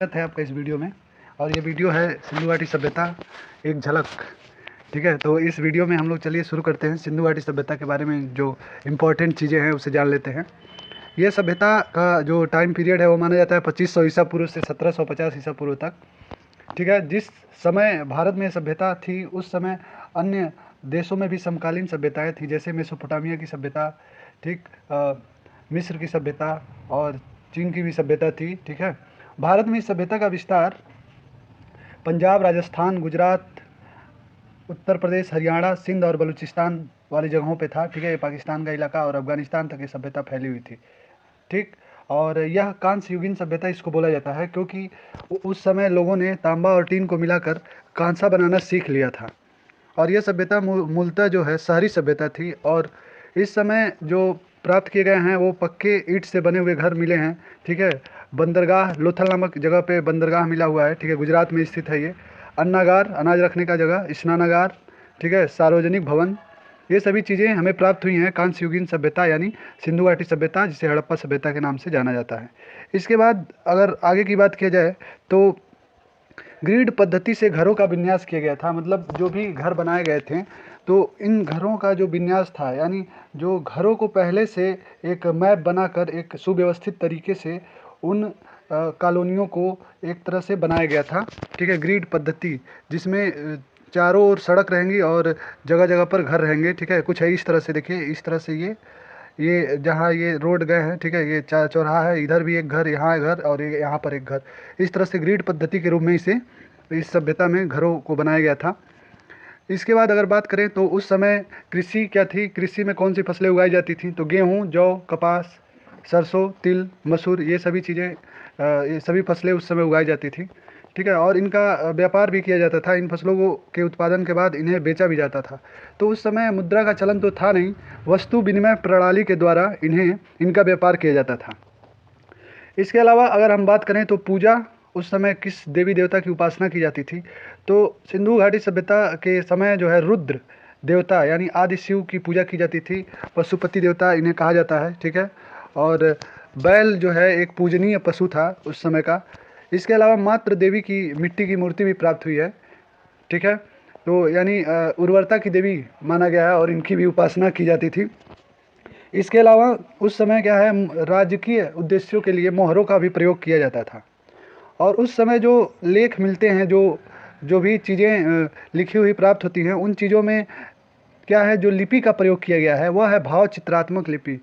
स्वागत है आपका इस वीडियो में। और ये वीडियो है सिंधु घाटी सभ्यता एक झलक। ठीक है, तो इस वीडियो में हम लोग चलिए शुरू करते हैं। सिंधु घाटी सभ्यता के बारे में जो इम्पोर्टेंट चीज़ें हैं उसे जान लेते हैं। ये सभ्यता का जो टाइम पीरियड है वो माना जाता है 2500 ईसा पूर्व से 1750 ईसा पूर्व तक। ठीक है, जिस समय भारत में सभ्यता थी उस समय अन्य देशों में भी समकालीन सभ्यताएँ थी, जैसे मेसोपोटामिया की सभ्यता, ठीक, मिस्र की सभ्यता और चीन की भी सभ्यता थी। ठीक है, भारत में इस सभ्यता का विस्तार पंजाब, राजस्थान, गुजरात, उत्तर प्रदेश, हरियाणा, सिंध और बलूचिस्तान वाली जगहों पे था। ठीक है, ये पाकिस्तान का इलाका और अफगानिस्तान तक ये सभ्यता फैली हुई थी। ठीक, और यह कांस्य युगीन सभ्यता इसको बोला जाता है क्योंकि उस समय लोगों ने तांबा और टीन को मिलाकर कांसा बनाना सीख लिया था। और यह सभ्यता मूलतः जो है शहरी सभ्यता थी। और इस समय जो प्राप्त किए गए हैं वो पक्के ईंट से बने हुए घर मिले हैं। ठीक है, बंदरगाह लोथल नामक जगह पे बंदरगाह मिला हुआ है। ठीक है, गुजरात में स्थित है ये। अन्नागार, अनाज रखने का जगह, स्नानागार, ठीक है, सार्वजनिक भवन, ये सभी चीज़ें हमें प्राप्त हुई हैं कांस्य युगीन सभ्यता यानी सिंधु घाटी सभ्यता, जिसे हड़प्पा सभ्यता के नाम से जाना जाता है। इसके बाद अगर आगे की बात किया जाए तो ग्रिड पद्धति से घरों का विन्यास किया गया था। मतलब जो भी घर बनाए गए थे तो इन घरों का जो विन्यास था यानी जो घरों को पहले से एक मैप बनाकर एक सुव्यवस्थित तरीके से उन कॉलोनियों को एक तरह से बनाया गया था। ठीक है, ग्रिड पद्धति जिसमें चारों ओर सड़क रहेंगी और जगह जगह पर घर रहेंगे। ठीक है, कुछ है इस तरह से, देखिए इस तरह से ये जहाँ ये रोड गए हैं, ठीक है, ये चौराहा है, इधर भी एक घर, यहाँ घर और ये यहाँ पर एक घर। इस तरह से ग्रिड पद्धति के रूप में इसे इस सभ्यता में घरों को बनाया गया था। इसके बाद अगर बात करें तो उस समय कृषि क्या थी, कृषि में कौन सी फसलें उगाई जाती थी, तो गेहूँ, जौ, कपास, सरसों, तिल, मसूर, ये सभी चीज़ें, ये सभी फसलें उस समय उगाई जाती थी। ठीक है, और इनका व्यापार भी किया जाता था। इन फसलों को के उत्पादन के बाद इन्हें बेचा भी जाता था। तो उस समय मुद्रा का चलन तो था नहीं, वस्तु विनिमय प्रणाली के द्वारा इनका व्यापार किया जाता था। इसके अलावा अगर हम बात करें तो पूजा, उस समय किस देवी देवता की उपासना की जाती थी, तो सिंधु घाटी सभ्यता के समय जो है रुद्र देवता यानी आदि शिव की पूजा की जाती थी। पशुपति देवता इन्हें कहा जाता है। ठीक है, और बैल जो है एक पूजनीय पशु था उस समय का। इसके अलावा मातृ देवी की मिट्टी की मूर्ति भी प्राप्त हुई है। ठीक है, तो यानी उर्वरता की देवी माना गया है और इनकी भी उपासना की जाती थी। इसके अलावा उस समय क्या है, राजकीय उद्देश्यों के लिए मोहरों का भी प्रयोग किया जाता था। और उस समय जो लेख मिलते हैं, जो भी चीज़ें लिखी हुई प्राप्त होती हैं, उन चीज़ों में क्या है, जो लिपि का प्रयोग किया गया है वह है भाव चित्रात्मक लिपि।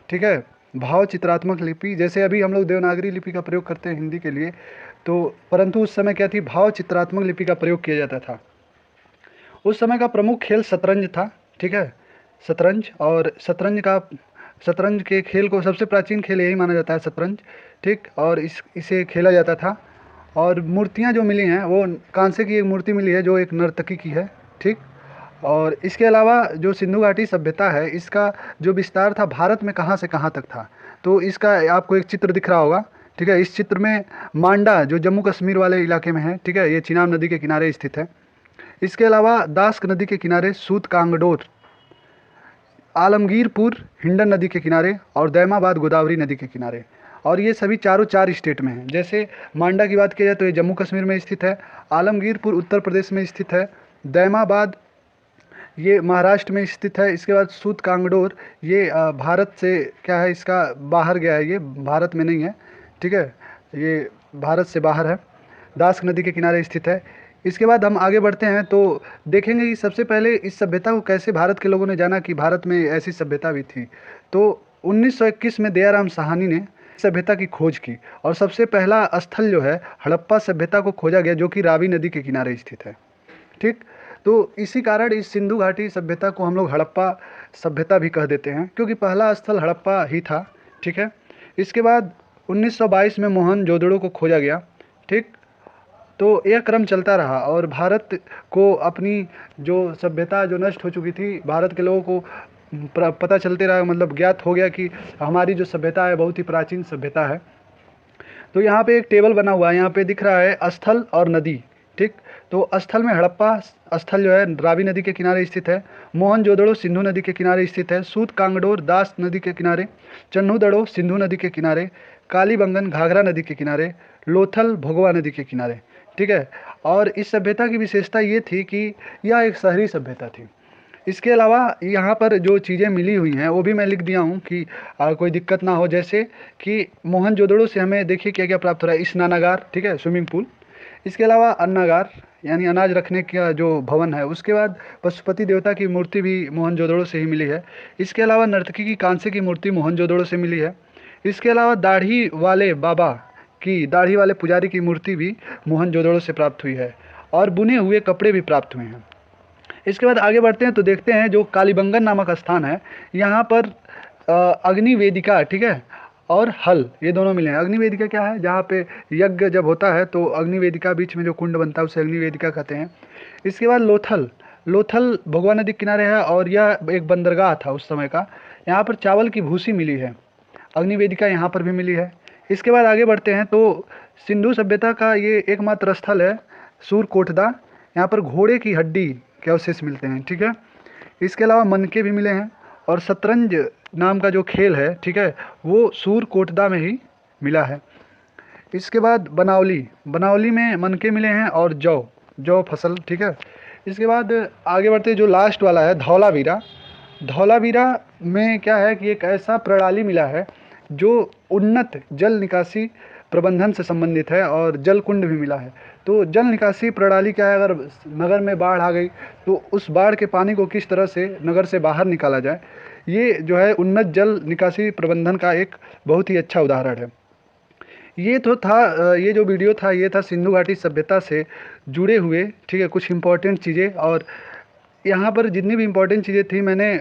ठीक है, भाव चित्रात्मक लिपि, जैसे अभी हम लोग देवनागरी लिपि का प्रयोग करते हैं हिंदी के लिए, तो परंतु उस समय क्या थी, भाव चित्रात्मक लिपि का प्रयोग किया जाता था। उस समय का प्रमुख खेल शतरंज था। ठीक है, शतरंज, और शतरंज के खेल को सबसे प्राचीन खेल यही माना जाता है, शतरंज। ठीक, और इसे खेला जाता था। और मूर्तियाँ जो मिली हैं वो कांसे की एक मूर्ति मिली है जो एक नर्तकी की है। ठीक, और इसके अलावा जो सिंधु घाटी सभ्यता है इसका जो विस्तार था भारत में कहाँ से कहाँ तक था, तो इसका आपको एक चित्र दिख रहा होगा। ठीक है, इस चित्र में मांडा जो जम्मू कश्मीर वाले इलाके में है, ठीक है, ये चिनाब नदी के किनारे स्थित है। इसके अलावा दास्क नदी के किनारे सूत कांगडोर, आलमगीरपुर हिंडन नदी के किनारे और दैमाबाद गोदावरी नदी के किनारे। और ये सभी चारों चार स्टेट में हैं। जैसे मांडा की बात की जाए तो ये जम्मू कश्मीर में स्थित है, आलमगीरपुर उत्तर प्रदेश में स्थित है, दैमाबाद ये महाराष्ट्र में स्थित है। इसके बाद सूत कांगडोर ये भारत से क्या है, इसका बाहर गया है, ये भारत में नहीं है। ठीक है, ये भारत से बाहर है, दास्क नदी के किनारे स्थित है। इसके बाद हम आगे बढ़ते हैं तो देखेंगे कि सबसे पहले इस सभ्यता को कैसे भारत के लोगों ने जाना कि भारत में ऐसी सभ्यता भी थी। तो 1921 में दयाराम साहनी ने सभ्यता की खोज की और सबसे पहला स्थल जो है हड़प्पा सभ्यता को खोजा गया, जो कि रावी नदी के किनारे स्थित है। ठीक, तो इसी कारण इस सिंधु घाटी सभ्यता को हम लोग हड़प्पा सभ्यता भी कह देते हैं क्योंकि पहला स्थल हड़प्पा ही था। ठीक है, इसके बाद 1922 में मोहनजोदड़ो को खोजा गया। ठीक, तो यह क्रम चलता रहा और भारत को अपनी जो सभ्यता जो नष्ट हो चुकी थी, भारत के लोगों को पता चलते रहा, मतलब ज्ञात हो गया कि हमारी जो सभ्यता है बहुत ही प्राचीन सभ्यता है। तो यहाँ पे एक टेबल बना हुआ है, यहाँ पे दिख रहा है स्थल और नदी। ठीक, तो स्थल में हड़प्पा स्थल जो है रावी नदी के किनारे स्थित है, मोहनजोदड़ो सिंधु नदी के किनारे स्थित है, सूत कांगडोर दास नदी के किनारे, चन्हूदड़ो सिंधु नदी के किनारे, कालीबंगन घाघरा नदी के किनारे, लोथल भोगवा नदी के किनारे, ठीक है। और इस सभ्यता की विशेषता ये थी कि यह एक शहरी सभ्यता थी। इसके अलावा यहाँ पर जो चीज़ें मिली हुई हैं वो भी मैं लिख दिया हूँ कि कोई दिक्कत ना हो। जैसे कि मोहनजोदड़ो से हमें देखिए क्या क्या प्राप्त हो रहा है, स्नानागार, ठीक है, स्विमिंग पूल। इसके अलावा अन्नागार यानी अनाज रखने का जो भवन है। उसके बाद पशुपति देवता की मूर्ति भी मोहनजोदड़ो से ही मिली है। इसके अलावा नर्तकी की कांसे की मूर्ति मोहनजोदड़ो से मिली है। इसके अलावा दाढ़ी वाले बाबा की, दाढ़ी वाले पुजारी की मूर्ति भी मोहनजोदड़ो से प्राप्त हुई है। और बुने हुए कपड़े भी प्राप्त हुए हैं। इसके बाद आगे बढ़ते हैं तो देखते हैं जो कालीबंगन नामक स्थान है, यहाँ पर अग्नि वेदिका, ठीक है, और हल, ये दोनों मिले हैं। अग्नि वेदिका क्या है, जहाँ पे यज्ञ जब होता है तो अग्नि वेदिका बीच में जो कुंड बनता है उसे अग्नि वेदिका कहते हैं। इसके बाद लोथल, लोथल भगवा नदी के किनारे है और यह एक बंदरगाह था उस समय का। यहाँ पर चावल की भूसी मिली है, अग्नि वेदिका यहाँ पर भी मिली है। इसके बाद आगे बढ़ते हैं तो सिंधु सभ्यता का ये एकमात्र स्थल है सूरकोटदा, यहाँ पर घोड़े की हड्डी के अवशेष मिलते हैं, ठीक है। इसके अलावा मनके भी मिले हैं और शतरंज नाम का जो खेल है, ठीक है, वो सूरकोटदा में ही मिला है। इसके बाद बनावली, बनावली में मनके मिले हैं और जौ, जौ फसल, ठीक है। इसके बाद आगे बढ़ते जो लास्ट वाला है धौलावीरा, धौलावीरा में क्या है कि एक ऐसा प्रणाली मिला है जो उन्नत जल निकासी प्रबंधन से संबंधित है और जल कुंड भी मिला है। तो जल निकासी प्रणाली क्या है, अगर नगर में बाढ़ आ गई तो उस बाढ़ के पानी को किस तरह से नगर से बाहर निकाला जाए, ये जो है उन्नत जल निकासी प्रबंधन का एक बहुत ही अच्छा उदाहरण है। ये तो था, ये जो वीडियो था ये था सिंधु घाटी सभ्यता से जुड़े हुए, ठीक है, कुछ इम्पोर्टेंट चीज़ें। और यहाँ पर जितनी भी इम्पोर्टेंट चीज़ें थी मैंने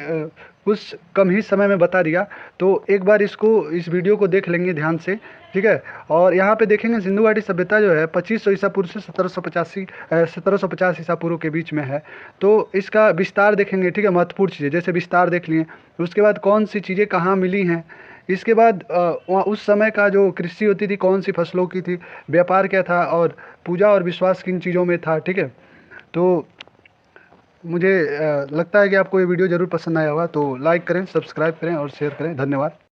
कुछ कम ही समय में बता दिया। तो एक बार इसको, इस वीडियो को देख लेंगे ध्यान से, ठीक है। और यहाँ पे देखेंगे सिंधु घाटी सभ्यता जो है 2500 ईसा पूर्व से 1750 ईसा पूर्व के बीच में है। तो इसका विस्तार देखेंगे, ठीक है, महत्वपूर्ण चीज़ें जैसे विस्तार देख लिए, उसके बाद कौन सी चीज़ें कहाँ मिली हैं, इसके बाद वहाँ उस समय का जो कृषि होती थी कौन सी फसलों की थी, व्यापार क्या था और पूजा और विश्वास किन चीज़ों में था, ठीक है। तो मुझे लगता है कि आपको ये वीडियो ज़रूर पसंद आया होगा। तो लाइक करें, सब्सक्राइब करें और शेयर करें। धन्यवाद।